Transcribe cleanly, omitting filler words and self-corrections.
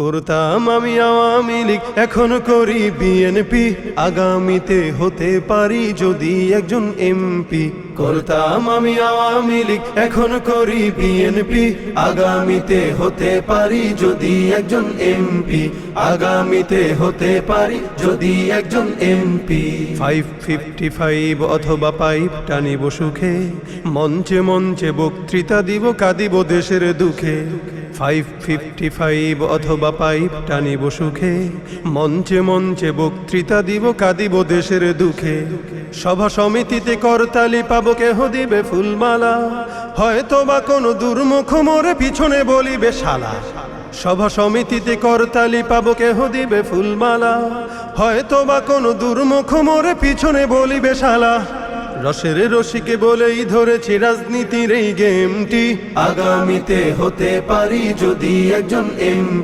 করতাম আমি আওয়ামী লীগ, এখন করি বিএনপি, আগামীতে হতে পারি যদি একজন এমপি। করতাম আমি আওয়ামী লীগ, এখন করি বিএনপি, আগামীতে হতে পারি যদি একজন এমপি, আগামীতে হতে পারি যদি একজন এমপি। 555 অথবা পাইপ টানিব সুখে, মঞ্চে মঞ্চে বক্তৃতা দিব, কাঁদিব দেশের দুঃখে। 555 অথবা পাইপ টানিব সুখে, মঞ্চে মঞ্চে বক্তৃতা দিব, কাঁদিব দেশের দুঃখে। সভা সমিতিতে করতালি পাবো, কেহ দিবে ফুলমালা, হয়তো বা কোনো দুর্মুখ মোরে পিছনে বলিবে শালা। সভা সমিতিতে করতালি পাবো, কেহ দিবে ফুলমালা, হয়তো বা কোনো দুর্মুখ মোরে পিছনে বলিবে শালা। রসের রসিকে বলেই ধরেছি রাজনীতির এই গেমটি, আগামীতে হতে পারি যদি একজন এমপি।